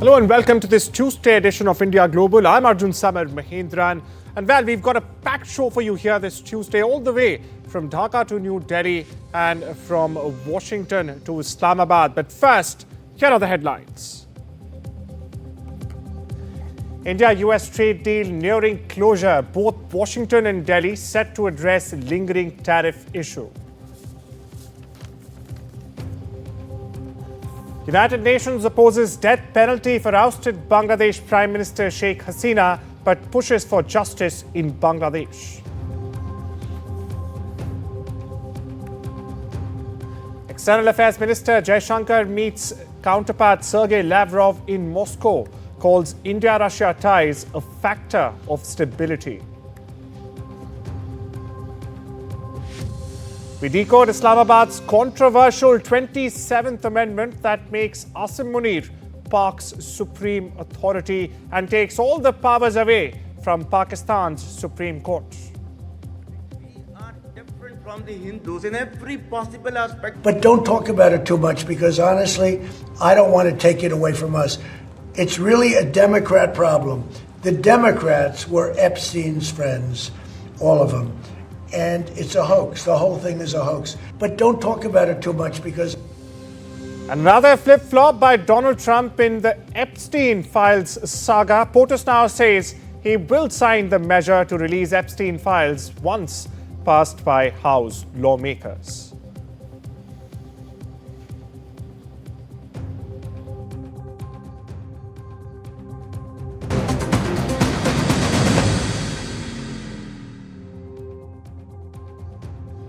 Hello and welcome to this Tuesday edition of India Global. I'm Arjun Samar Mahendran. And well, we've got a packed show for you here this Tuesday, all the way from Dhaka to New Delhi and from Washington to Islamabad. But first, here are the headlines. India-US trade deal nearing closure. Both Washington and Delhi set to address lingering tariff issue. United Nations opposes death penalty for ousted Bangladesh Prime Minister Sheikh Hasina, but pushes for justice in Bangladesh. External Affairs Minister Jaishankar meets counterpart Sergei Lavrov in Moscow, calls India-Russia ties a factor of stability. We decode Islamabad's controversial 27th Amendment that makes Asim Munir Pak's supreme authority and takes all the powers away from Pakistan's Supreme Court. We are different from the Hindus in every possible aspect. But don't talk about it too much because honestly, I don't want to take it away from us. It's really a Democrat problem. The Democrats were Epstein's friends, all of them. And it's a hoax. The whole thing is a hoax. But don't talk about it too much because... Another flip-flop by Donald Trump in the Epstein files saga. POTUS now says he will sign the measure to release Epstein files once passed by House lawmakers.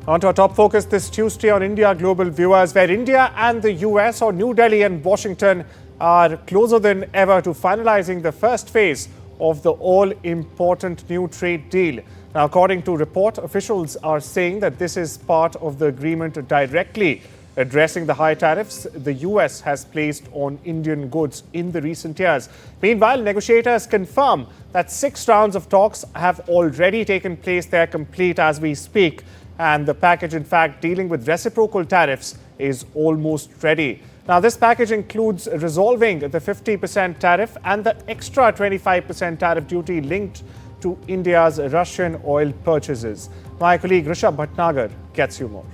On to our top focus this Tuesday on India Global viewers, where India and the US, or New Delhi and Washington, are closer than ever to finalizing the first phase of the all-important new trade deal. Now, according to report, officials are saying that this is part of the agreement directly addressing the high tariffs the US has placed on Indian goods in the recent years. Meanwhile, negotiators confirm that 6 rounds of talks have already taken place. They are complete as we speak. And the package, in fact, dealing with reciprocal tariffs is almost ready. Now, this package includes resolving the 50% tariff and the extra 25% tariff duty linked to India's Russian oil purchases. My colleague Rishabh Bhatnagar gets you more.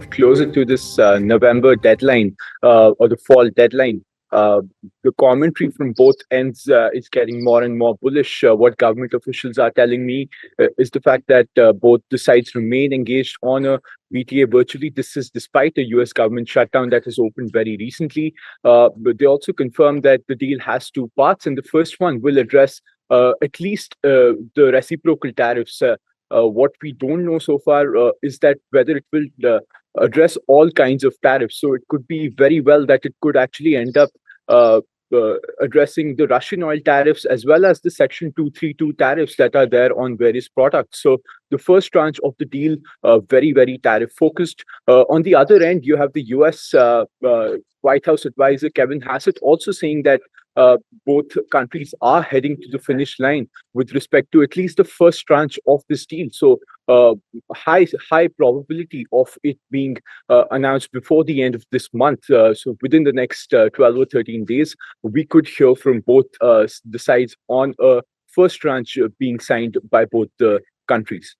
Closer to this November deadline or the fall deadline, the commentary from both ends is getting more and more bullish. What government officials are telling me is the fact that both the sides remain engaged on a VTA virtually. This is despite a US government shutdown that has opened very recently. But they also confirmed that the deal has 2 parts, and the first one will address at least the reciprocal tariffs. What we don't know so far is that whether it will address all kinds of tariffs. So it could be very well that it could actually end up addressing the Russian oil tariffs as well as the Section 232 tariffs that are there on various products. So the first tranche of the deal, very, very tariff focused. On the other end, you have the US White House advisor, Kevin Hassett, also saying that both countries are heading to the finish line with respect to at least the first tranche of this deal. So high probability of it being announced before the end of this month. So within the next 12 or 13 days, we could hear from both the sides on a first tranche being signed by both the countries.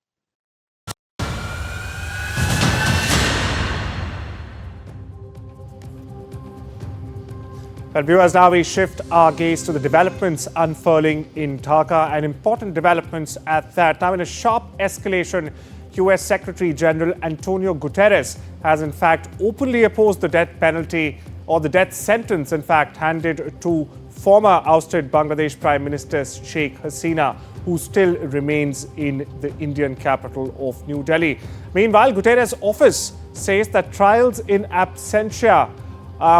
Well, viewers, now we shift our gaze to the developments unfurling in Dhaka, and important developments at that. Now, in a sharp escalation, US Secretary General Antonio Guterres has in fact openly opposed the death penalty, or the death sentence, in fact, handed to former ousted Bangladesh Prime Minister Sheikh Hasina, who still remains in the Indian capital of New Delhi. Meanwhile, Guterres' office says that trials in absentia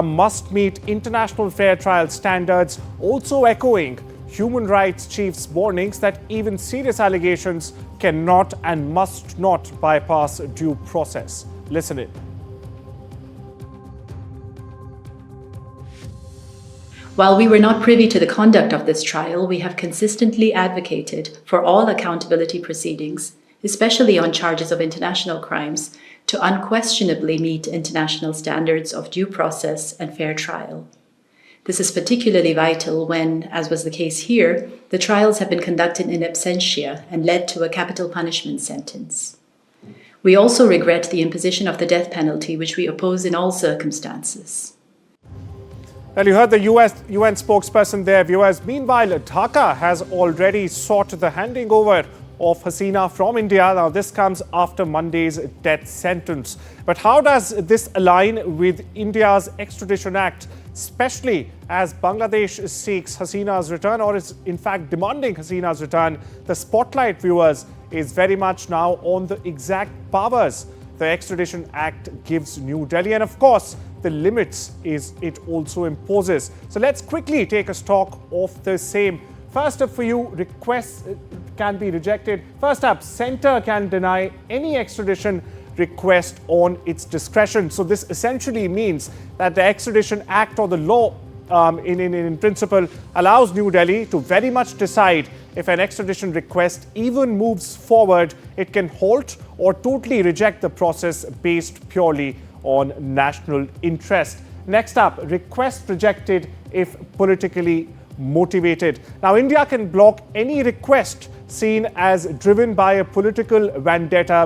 must meet international fair trial standards, also echoing human rights chief's warnings that even serious allegations cannot and must not bypass due process. Listen in. While we were not privy to the conduct of this trial, we have consistently advocated for all accountability proceedings, especially on charges of international crimes, to unquestionably meet international standards of due process and fair trial. This is particularly vital when, as was the case here, the trials have been conducted in absentia and led to a capital punishment sentence. We also regret the imposition of the death penalty, which we oppose in all circumstances. Well, you heard the UN spokesperson there, viewers. Meanwhile, Dhaka has already sought the handing over of Hasina from India. Now, this comes after Monday's death sentence. But how does this align with India's Extradition Act, especially as Bangladesh seeks Hasina's return, or is in fact demanding Hasina's return? The spotlight, viewers, is very much now on the exact powers the Extradition Act gives New Delhi, and of course, the limits it also imposes. So let's quickly take a stock of the same. First up for you, requests can be rejected. First up, Centre can deny any extradition request on its discretion. So this essentially means that the Extradition Act, or the law in principle, allows New Delhi to very much decide if an extradition request even moves forward. It can halt or totally reject the process based purely on national interest. Next up, request rejected if politically motivated. Now, India can block any request seen as driven by a political vendetta,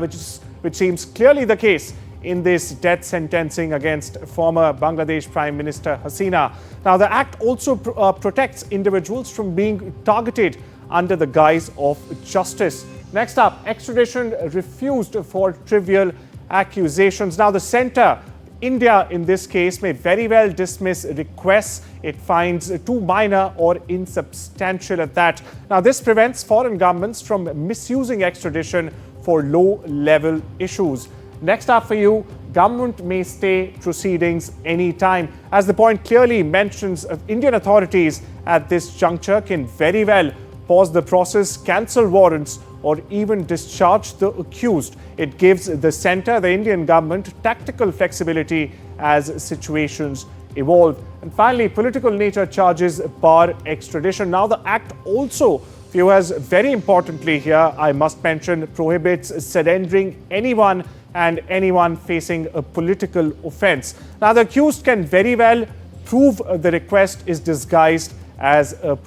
which seems clearly the case in this death sentencing against former Bangladesh Prime Minister Hasina. Now, the act also protects individuals from being targeted under the guise of justice. Next up, extradition refused for trivial accusations. Now, the centre, India in this case, may very well dismiss requests it finds too minor or insubstantial at that. Now, this prevents foreign governments from misusing extradition for low-level issues. Next up for you, government may stay proceedings anytime. As the point clearly mentions, Indian authorities at this juncture can very well pause the process, cancel warrants, or even discharge the accused. It gives the centre, the Indian government, tactical flexibility as situations evolve. And finally, political nature charges bar extradition. Now, the act also, viewers, very importantly here, I must mention, prohibits surrendering anyone and anyone facing a political offence. Now, the accused can very well prove the request is disguised as a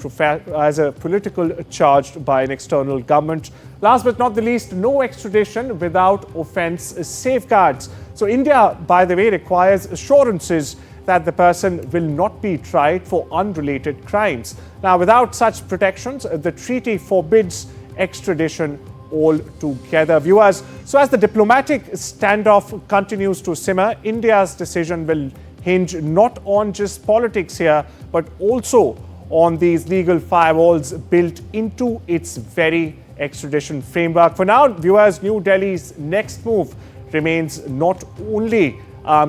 political charge by an external government. Last but not the least, no extradition without offence safeguards. So India, by the way, requires assurances that the person will not be tried for unrelated crimes. Now, without such protections, the treaty forbids extradition altogether. Viewers, so as the diplomatic standoff continues to simmer, India's decision will hinge not on just politics here, but also on these legal firewalls built into its very extradition framework. For now, viewers, New Delhi's next move remains not only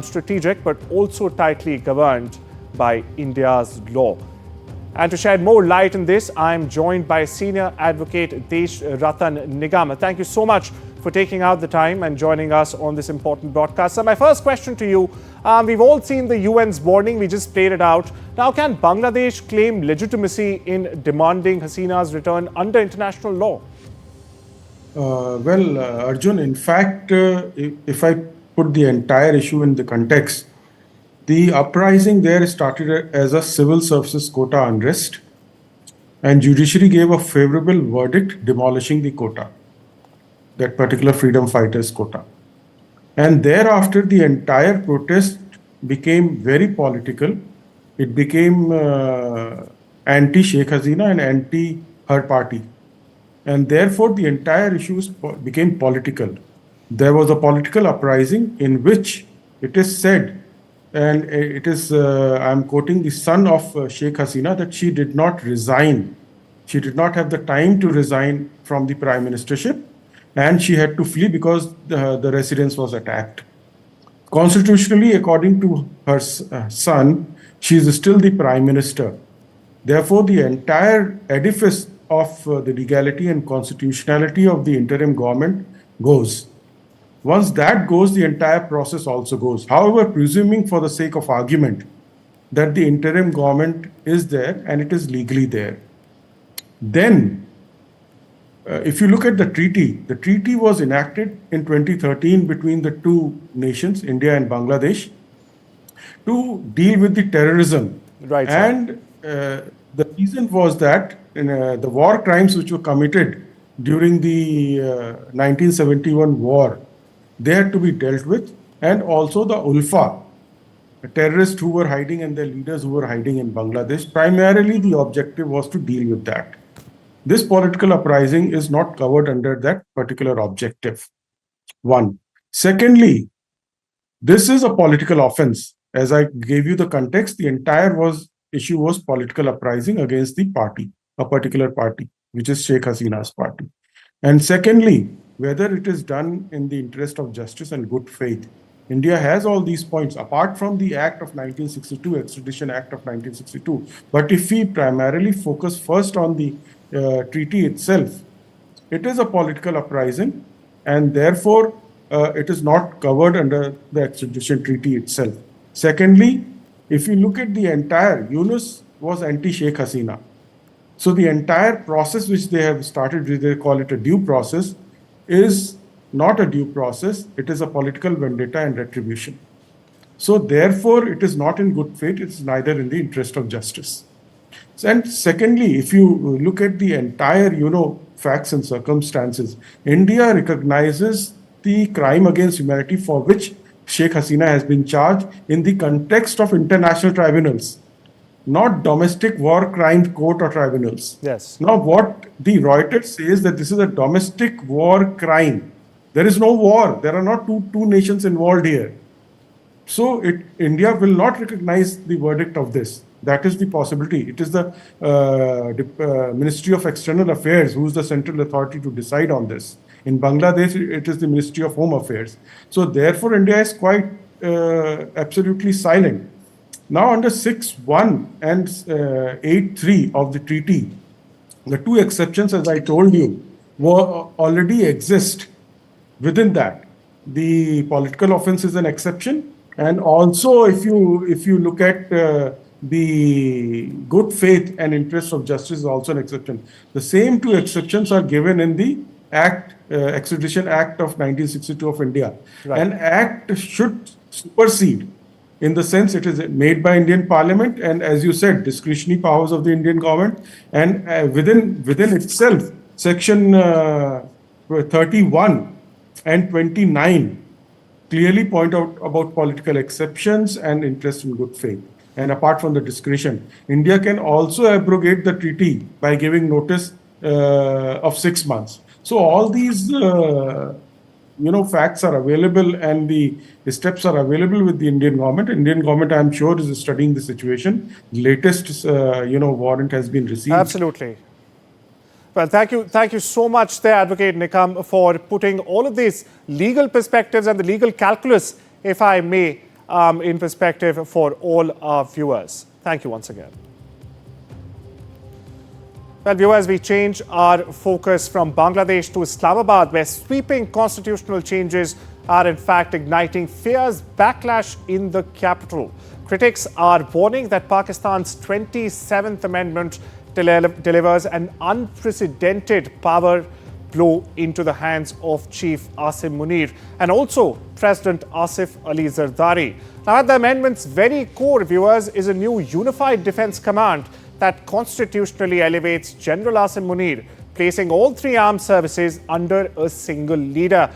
strategic, but also tightly governed by India's law. And to shed more light on this, I'm joined by senior advocate Desh Ratan Nigam. Thank you so much for taking out the time and joining us on this important broadcast. So my first question to you, we've all seen the UN's warning, we just played it out. Now, can Bangladesh claim legitimacy in demanding Hasina's return under international law? Arjun, in fact, if I put the entire issue in the context, the uprising there started as a civil services quota unrest, and judiciary gave a favorable verdict demolishing the quota, that particular freedom fighters quota. And thereafter, the entire protest became very political. It became anti-Sheikh Hasina and anti-her party. And therefore, the entire issue became political. There was a political uprising in which it is said, and it is, I'm quoting the son of Sheikh Hasina, that she did not resign. She did not have the time to resign from the prime ministership, and she had to flee because the residence was attacked. Constitutionally, according to her son, she is still the prime minister. Therefore, the entire edifice of the legality and constitutionality of the interim government goes. Once that goes, the entire process also goes. However, presuming for the sake of argument that the interim government is there and it is legally there, then if you look at the treaty was enacted in 2013 between the two nations, India and Bangladesh, to deal with the terrorism Right, sir. And the reason was that the war crimes which were committed during the 1971 war, they had to be dealt with, and also the Ulfa, the terrorists who were hiding and their leaders who were hiding in Bangladesh. Primarily, the objective was to deal with that. This political uprising is not covered under that particular objective. One. Secondly, this is a political offense. As I gave you the context, the entire issue was political uprising against the party, a particular party, which is Sheikh Hasina's party. And secondly, whether it is done in the interest of justice and good faith. India has all these points, apart from the Act of 1962, Extradition Act of 1962. But if we primarily focus first on the treaty itself, it is a political uprising, and therefore it is not covered under the extradition treaty itself. Secondly, if you look at the entire, Yunus was anti-Sheikh Hasina. So the entire process which they have started, which they call it a due process, is not a due process. It is a political vendetta and retribution. So therefore, it is not in good faith. It is neither in the interest of justice. And secondly, if you look at the entire, facts and circumstances, India recognizes the crime against humanity for which Sheikh Hasina has been charged in the context of international tribunals, not domestic war crime court or tribunals. Yes. Now, what the Reuters says that this is a domestic war crime. There is no war. There are not two nations involved here. So India will not recognize the verdict of this. That is the possibility. It is the Ministry of External Affairs who is the central authority to decide on this. In Bangladesh, it is the Ministry of Home Affairs. So therefore, India is quite absolutely silent. Now, under 6.1 and 8.3 of the treaty, the two exceptions, as I told you, already exist within that. The political offense is an exception, and also if you look at the good faith and interest of justice is also an exception. The same two exceptions are given in the Extradition Act of 1962 of India. Right. An act should supersede, in the sense it is made by Indian Parliament, and as you said, discretionary powers of the Indian government, and within itself, Section 31 and 29 clearly point out about political exceptions and interest in good faith. And apart from the discretion, India can also abrogate the treaty by giving notice of 6 months. So all these facts are available, and the steps are available with the Indian government. Indian government, I'm sure, is studying the situation. Latest, warrant has been received. Absolutely. Well, thank you so much there, Advocate Nikam, for putting all of these legal perspectives and the legal calculus, if I may, in perspective for all our viewers. Thank you once again. Well, viewers, we change our focus from Bangladesh to Islamabad, where sweeping constitutional changes are in fact igniting fierce backlash in the capital. Critics are warning that Pakistan's 27th Amendment delivers an unprecedented power blow into the hands of Chief Asim Munir and also President Asif Ali Zardari. Now, at the amendment's very core, viewers, is a new unified defense command that constitutionally elevates General Asim Munir, placing all three armed services under a single leader.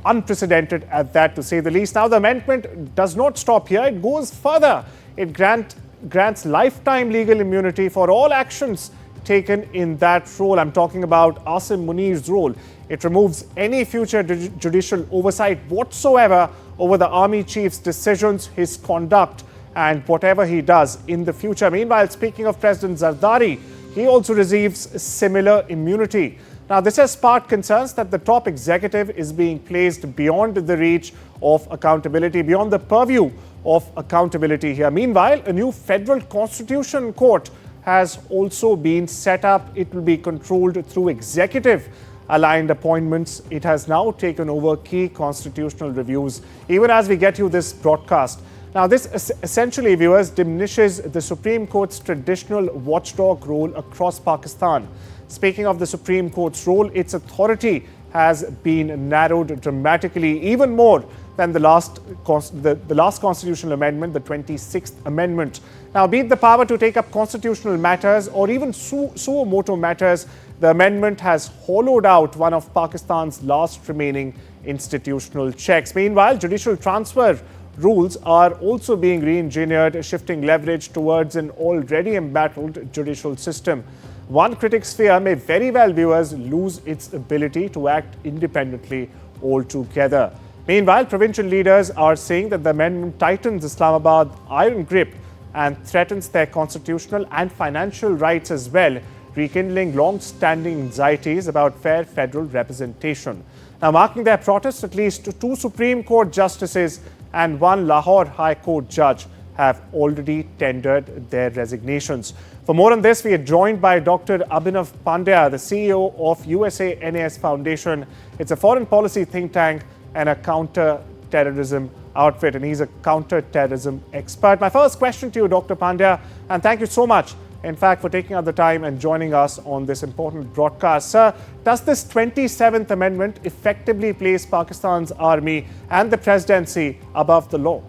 Unprecedented at that, to say the least. Now, the amendment does not stop here. It goes further. It grants lifetime legal immunity for all actions taken in that role. I'm talking about Asim Munir's role. It removes any future judicial oversight whatsoever over the army chief's decisions, his conduct, and whatever he does in the future. Meanwhile, speaking of President Zardari, he also receives similar immunity. Now, this has sparked concerns that the top executive is being placed beyond the reach of accountability, beyond the purview of accountability here. Meanwhile, a new federal constitution court has also been set up. It will be controlled through executive-aligned appointments. It has now taken over key constitutional reviews, even as we get you this broadcast. Now, this essentially, viewers, diminishes the Supreme Court's traditional watchdog role across Pakistan. Speaking of the Supreme Court's role, its authority has been narrowed dramatically, even more than the last constitutional amendment, the 26th Amendment. Now, be it the power to take up constitutional matters or even suo motu matters, the amendment has hollowed out one of Pakistan's last remaining institutional checks. Meanwhile, judicial transfer rules are also being re-engineered, shifting leverage towards an already embattled judicial system. One critic's fear may very well, viewers, lose its ability to act independently altogether. Meanwhile, provincial leaders are saying that the amendment tightens Islamabad's iron grip and threatens their constitutional and financial rights as well, rekindling long-standing anxieties about fair federal representation. Now, marking their protests, at least 2 Supreme Court justices and 1 Lahore High Court judge have already tendered their resignations. For more on this, we are joined by Dr. Abhinav Pandya, the CEO of USA-NAS Foundation. It's a foreign policy think tank and a counter-terrorism outfit, and he's a counter-terrorism expert. My first question to you, Dr. Pandya, and thank you so much, in fact, for taking out the time and joining us on this important broadcast. Sir, does this 27th Amendment effectively place Pakistan's army and the presidency above the law?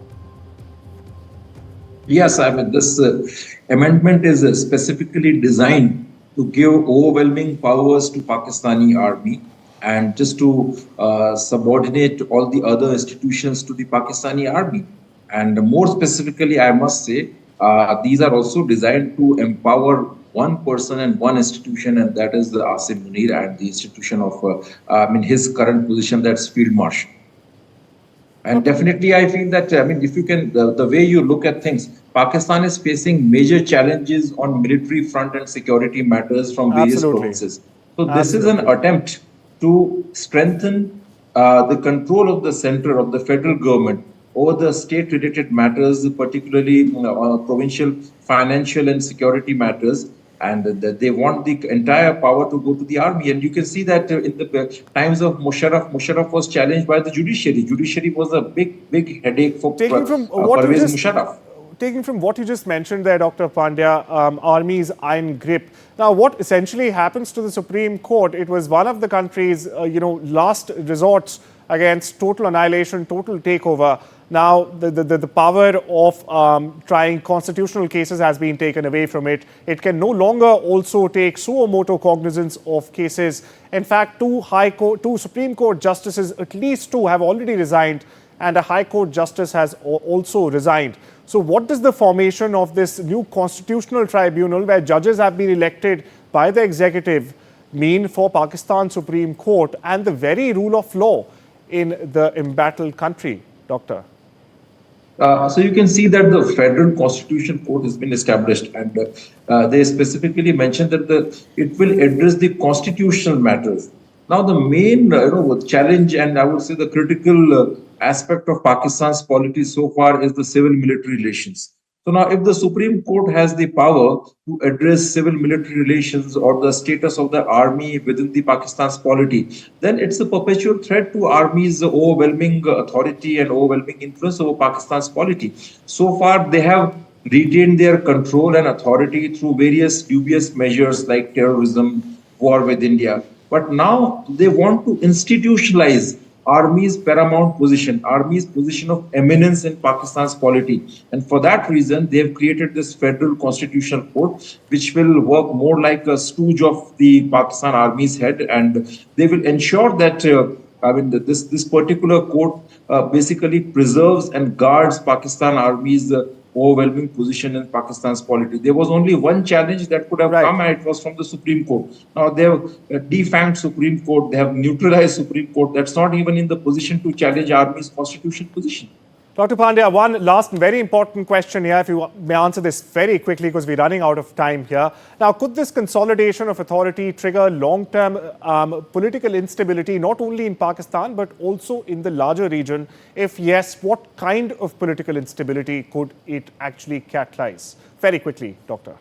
Yes, I mean, this amendment is specifically designed to give overwhelming powers to Pakistani army and just to subordinate all the other institutions to the Pakistani army. And more specifically, I must say, these are also designed to empower one person and one institution, and that is the Asim Munir and the institution of, his current position, that's Field Marshal. And definitely, I feel that, if you can, the way you look at things, Pakistan is facing major challenges on military front and security matters from various provinces. So this is an attempt to strengthen the control of the center, of the federal government, over the state-related matters, particularly provincial financial and security matters. And they want the entire power to go to the army. And you can see that in the times of Musharraf was challenged by the judiciary. Judiciary was a big headache for Pervez Musharraf. Taking from what you just mentioned there, Dr. Pandya, Army's iron grip. Now, what essentially happens to the Supreme Court? It was one of the country's, last resorts against total annihilation, total takeover. Now, the power of trying constitutional cases has been taken away from it. It can no longer also take suo motu cognizance of cases. In fact, 2 Supreme Court justices, at least 2, have already resigned, and a High Court justice has also resigned. So what does the formation of this new constitutional tribunal, where judges have been elected by the executive, mean for Pakistan Supreme Court and the very rule of law in the embattled country, Doctor? So you can see that the Federal Constitutional Court has been established, and they specifically mentioned that it will address the constitutional matters. Now, the main challenge, and I would say the critical aspect of Pakistan's polity so far, is the civil-military relations. So now, if the Supreme Court has the power to address civil-military relations or the status of the army within the Pakistan's polity, then it's a perpetual threat to army's overwhelming authority and overwhelming influence over Pakistan's polity. So far, they have retained their control and authority through various dubious measures like terrorism, war with India. But now they want to institutionalize Army's paramount position, Army's position of eminence in Pakistan's polity. And for that reason, they have created this Federal Constitutional Court, which will work more like a stooge of the Pakistan Army's head. And they will ensure that, this particular court basically preserves and guards Pakistan Army's overwhelming position in Pakistan's polity. There was only one challenge that could have come, and it was from the Supreme Court. Now they have defanged Supreme Court, they have neutralized Supreme Court. That's not even in the position to challenge Army's constitutional position. Dr. Pandya, one last very important question here, if you may answer this very quickly because we're running out of time here. Now, could this consolidation of authority trigger long-term political instability, not only in Pakistan, but also in the larger region? If yes, what kind of political instability could it actually catalyze? Very quickly, Doctor.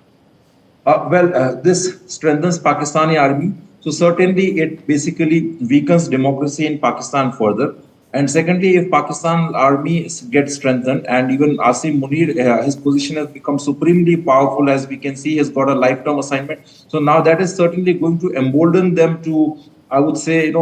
This strengthens Pakistani army. So certainly it basically weakens democracy in Pakistan further. And secondly, if Pakistan army gets strengthened, and even Asim Munir, his position has become supremely powerful, as we can see, has got a lifetime assignment. So now that is certainly going to embolden them to I would say,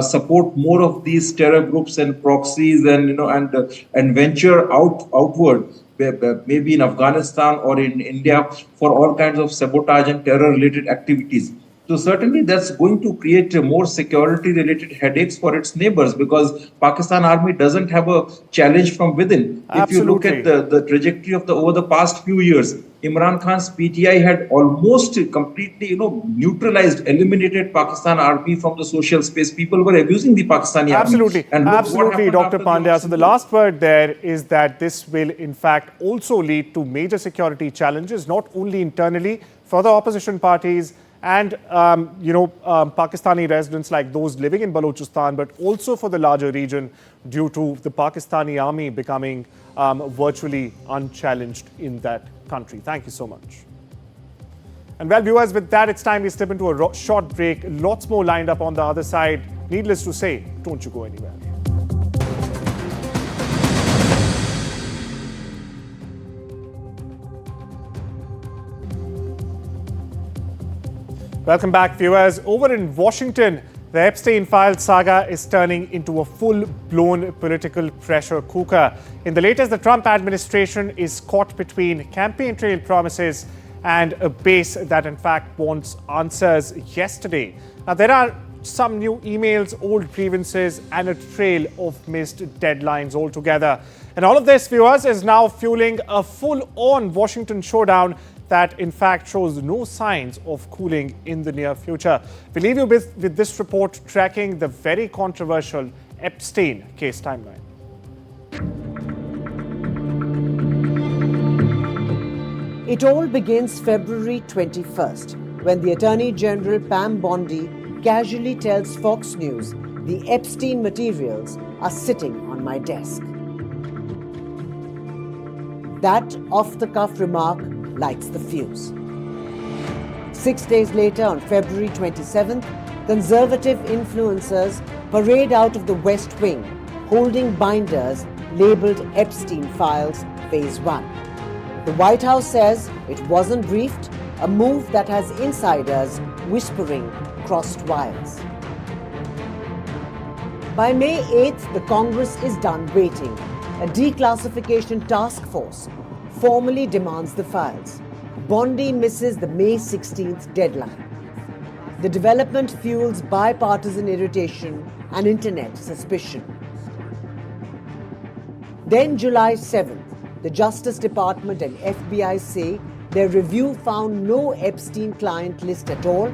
support more of these terror groups and proxies, and venture outward, maybe in Afghanistan or in India, for all kinds of sabotage and terror-related activities. So certainly that's going to create more security-related headaches for its neighbors, because Pakistan Army doesn't have a challenge from within. Absolutely. If you look at the trajectory of over the past few years, Imran Khan's PTI had almost completely, neutralized, eliminated Pakistan Army from the social space. People were abusing the Pakistani Absolutely. Army. Absolutely, Dr. Pandya. So the last word there is that this will, in fact, also lead to major security challenges, not only internally for the opposition parties and, Pakistani residents like those living in Balochistan, but also for the larger region due to the Pakistani army becoming virtually unchallenged in that country. Thank you so much. And well, viewers, with that, it's time we step into a short break. Lots more lined up on the other side. Needless to say, don't you go anywhere. Welcome back, viewers. Over in Washington, the Epstein files saga is turning into a full-blown political pressure cooker. In the latest, the Trump administration is caught between campaign trail promises and a base that, in fact, wants answers yesterday. Now, there are some new emails, old grievances, and a trail of missed deadlines altogether. And all of this, viewers, is now fueling a full-on Washington showdown that in fact shows no signs of cooling in the near future. We leave you with this report tracking the very controversial Epstein case timeline. It all begins February 21st, when the Attorney General Pam Bondi casually tells Fox News the Epstein materials are sitting on my desk. That off-the-cuff remark lights the fuse. 6 days later, on February 27th, conservative influencers parade out of the West Wing, holding binders labeled Epstein Files Phase 1. The White House says it wasn't briefed, a move that has insiders whispering crossed wires. By May 8th, the Congress is done waiting. A declassification task force formally demands the files. Bondi misses the May 16th deadline. The development fuels bipartisan irritation and internet suspicion. Then July 7th, the Justice Department and FBI say their review found no Epstein client list at all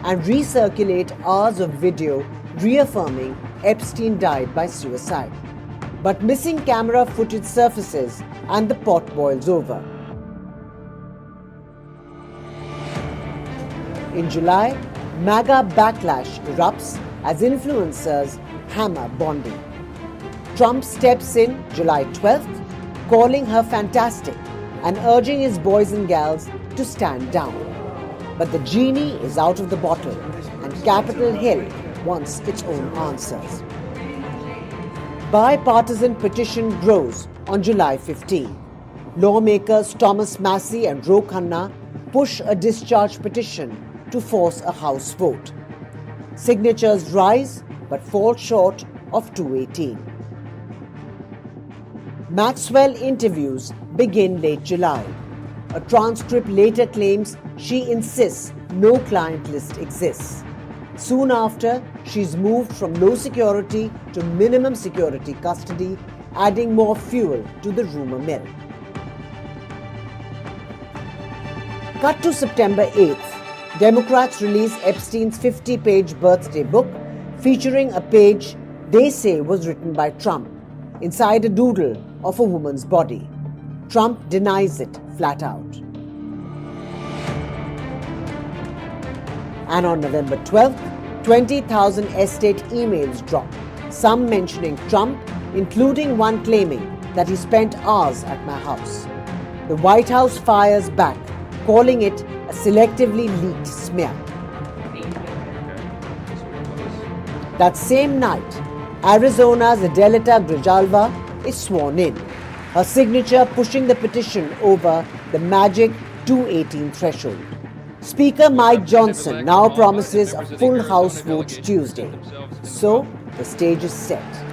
and recirculate hours of video reaffirming Epstein died by suicide. But missing camera footage surfaces and the pot boils over. In July, MAGA backlash erupts as influencers hammer Bondi. Trump steps in July 12th, calling her fantastic and urging his boys and gals to stand down. But the genie is out of the bottle and Capitol Hill wants its own answers. Bipartisan petition grows on July 15. Lawmakers Thomas Massey and Ro Khanna push a discharge petition to force a House vote. Signatures rise but fall short of 218. Maxwell interviews begin late July. A transcript later claims she insists no client list exists. Soon after, she's moved from low security to minimum security custody, adding more fuel to the rumor mill. Cut to September 8th. Democrats release Epstein's 50-page birthday book, featuring a page they say was written by Trump, inside a doodle of a woman's body. Trump denies it flat out. And on November 12th, 20,000 estate emails drop, some mentioning Trump, including one claiming that he spent hours at my house. The White House fires back, calling it a selectively leaked smear. That same night, Arizona's Adelita Grijalva is sworn in, her signature pushing the petition over the magic 218 threshold. Speaker Mike Johnson now promises a full House vote Tuesday. So, the stage is set.